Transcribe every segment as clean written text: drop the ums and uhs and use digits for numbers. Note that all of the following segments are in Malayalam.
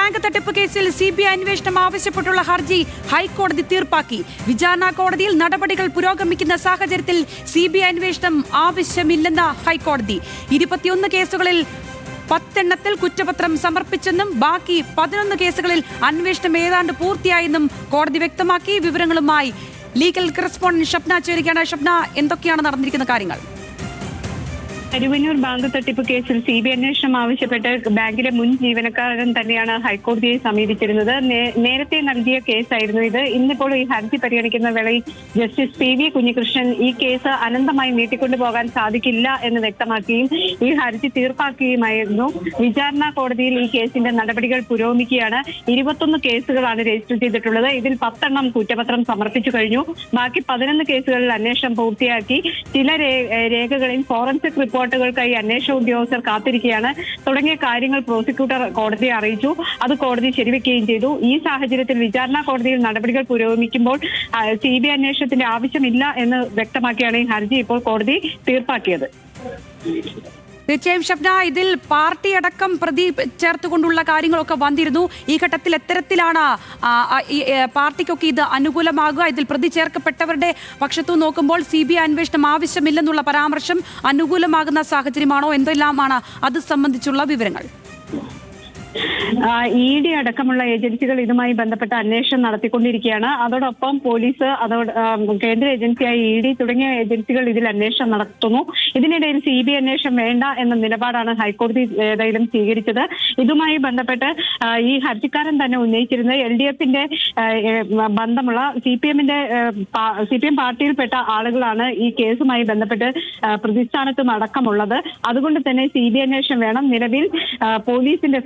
ബാങ്ക് തട്ടിപ്പ് കേസിൽ CBI അന്വേഷണം ആവശ്യപ്പെട്ടുള്ള ഹർജി ഹൈക്കോടതി തീർപ്പാക്കി. വിചാരണ കോടതിയിൽ നടപടികൾ പുരോഗമിക്കുന്ന സാഹചര്യത്തിൽ CBI അന്വേഷണം ആവശ്യമില്ലെന്ന ഹൈക്കോടതി. 21 കേസുകളിൽ 10 എണ്ണത്തിൽ കുറ്റപത്രം സമർപ്പിച്ചെന്നും ബാക്കി 11 കേസുകളിൽ അന്വേഷണം ഏതാണ്ട് പൂർത്തിയായെന്നും കോടതി വ്യക്തമാക്കി. വിവരങ്ങളുമായി ലീഗൽ കറസ്പോണ്ടന്റ് ഷബ്ന ചേരുകയാണ്. ഷബ്ന, എന്തൊക്കെയാണ് നടന്നിരിക്കുന്ന കാര്യങ്ങൾ? കരുവന്നൂർ ബാങ്ക് തട്ടിപ്പ് കേസിൽ CBI അന്വേഷണം ആവശ്യപ്പെട്ട് ബാങ്കിലെ മുൻ ജീവനക്കാരൻ തന്നെയാണ് ഹൈക്കോടതിയെ സമീപിച്ചിരുന്നത്. നേരത്തെ നൽകിയ കേസായിരുന്നു ഇത്. ഇന്നിപ്പോൾ ഈ ഹർജി പരിഗണിക്കുന്ന വേളയിൽ ജസ്റ്റിസ് PV കുഞ്ഞികൃഷ്ണൻ ഈ കേസ് അനന്തമായി നീട്ടിക്കൊണ്ടുപോകാൻ സാധിക്കില്ല എന്ന് വ്യക്തമാക്കുകയും ഈ ഹർജി തീർപ്പാക്കുകയുമായിരുന്നു. വിചാരണ കോടതിയിൽ ഈ കേസിന്റെ നടപടികൾ പുരോഗമിക്കുകയാണ്. 21 കേസുകളാണ് രജിസ്റ്റർ ചെയ്തിട്ടുള്ളത്. ഇതിൽ 10 എണ്ണം കുറ്റപത്രം സമർപ്പിച്ചു കഴിഞ്ഞു. ബാക്കി 11 കേസുകളിൽ അന്വേഷണം പൂർത്തിയാക്കി. ചില രേഖകളിൽ ഫോറൻസിക് റിപ്പോർട്ടുകൾക്കായി അന്വേഷണ ഉദ്യോഗസ്ഥർ കാത്തിരിക്കുകയാണ്. തുടങ്ങിയ കാര്യങ്ങൾ പ്രോസിക്യൂട്ടർ കോടതിയെ അറിയിച്ചു. അത് കോടതി ശരിവെക്കുകയും ചെയ്തു. ഈ സാഹചര്യത്തിൽ വിചാരണ കോടതിയിൽ നടപടികൾ പുരോഗമിക്കുമ്പോൾ CBI അന്വേഷണത്തിന്റെ ആവശ്യമില്ല എന്ന് വ്യക്തമാക്കിയാണ് ഈ ഹർജി ഇപ്പോൾ കോടതി തീർപ്പാക്കിയത്. തീർച്ചയായും ഷബ്ന, ഇതിൽ പാർട്ടി അടക്കം പ്രതി ചേർത്തുകൊണ്ടുള്ള കാര്യങ്ങളൊക്കെ വന്നിരുന്നു. ഈ ഘട്ടത്തിൽ എത്തരത്തിലാണ് പാർട്ടിക്കൊക്കെ ഇത് അനുകൂലമാകുക? ഇതിൽ പ്രതി ചേർക്കപ്പെട്ടവരുടെ പക്ഷത്തു നോക്കുമ്പോൾ CBI അന്വേഷണം ആവശ്യമില്ലെന്നുള്ള പരാമർശം അനുകൂലമാകുന്ന സാഹചര്യമാണോ? എന്തെല്ലാമാണ് അത് സംബന്ധിച്ചുള്ള വിവരങ്ങൾ? ED അടക്കമുള്ള ഏജൻസികൾ ഇതുമായി ബന്ധപ്പെട്ട അന്വേഷണം നടത്തിക്കൊണ്ടിരിക്കുകയാണ്. അതോടൊപ്പം പോലീസ്, കേന്ദ്ര ഏജൻസിയായ ED തുടങ്ങിയ ഏജൻസികൾ ഇതിൽ അന്വേഷണം നടത്തുന്നു. ഇതിനിടയിൽ CBI അന്വേഷണം വേണ്ട എന്ന നിലപാടാണ് ഹൈക്കോടതി ഏതായാലും സ്വീകരിച്ചത്. ഇതുമായി ബന്ധപ്പെട്ട് ഈ ഹർജിക്കാരൻ തന്നെ ഉന്നയിച്ചിരുന്നത് LDFന്റെ ബന്ധമുള്ള CPM പാർട്ടിയിൽപ്പെട്ട ആളുകളാണ് ഈ കേസുമായി ബന്ധപ്പെട്ട് പ്രതിസ്ഥാനത്തും അടക്കമുള്ളത്. അതുകൊണ്ട് തന്നെ CBI അന്വേഷണം വേണം. നിലവിൽ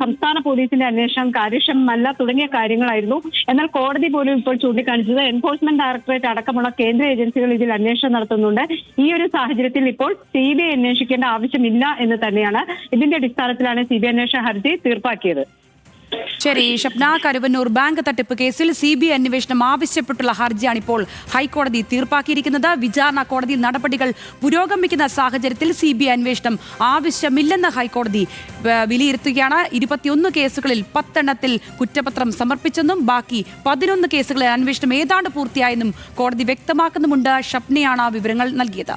സംസ്ഥാന പോലീസിന്റെ അന്വേഷണം കാര്യക്ഷമമല്ല തുടങ്ങിയ കാര്യങ്ങളായിരുന്നു. എന്നാൽ കോടതി പോലും ഇപ്പോൾ ചൂണ്ടിക്കാണിച്ചത് എൻഫോഴ്സ്മെന്റ് ഡയറക്ടറേറ്റ് അടക്കമുള്ള കേന്ദ്ര ഏജൻസികൾ ഇതിൽ അന്വേഷണം നടത്തുന്നുണ്ട്. ഈ ഒരു സാഹചര്യത്തിൽ ഇപ്പോൾ CBI അന്വേഷിക്കേണ്ട ആവശ്യമില്ല എന്ന് തന്നെയാണ്. ഇതിന്റെ അടിസ്ഥാനത്തിലാണ് CBI അന്വേഷണ ഹർജി തീർപ്പാക്കിയത്. ശരി ഷബ്ന, കരുവന്നൂർ ബാങ്ക് തട്ടിപ്പ് കേസിൽ CBI അന്വേഷണം ആവശ്യപ്പെട്ടുള്ള ഹർജിയാണ് ഇപ്പോൾ ഹൈക്കോടതി തീർപ്പാക്കിയിരിക്കുന്നത്. വിചാരണ കോടതിയിൽ നടപടികൾ പുരോഗമിക്കുന്ന സാഹചര്യത്തിൽ CBI അന്വേഷണം ആവശ്യമില്ലെന്ന് ഹൈക്കോടതി വിലയിരുത്തുകയാണ്. 21 കേസുകളിൽ 10 എണ്ണത്തിൽ കുറ്റപത്രം സമർപ്പിച്ചെന്നും ബാക്കി 11 കേസുകളിൽ അന്വേഷണം ഏതാണ്ട് പൂർത്തിയായെന്നും കോടതി വ്യക്തമാക്കുന്നുമുണ്ട്. ഷബ്നയാണ് വിവരങ്ങൾ നൽകിയത്.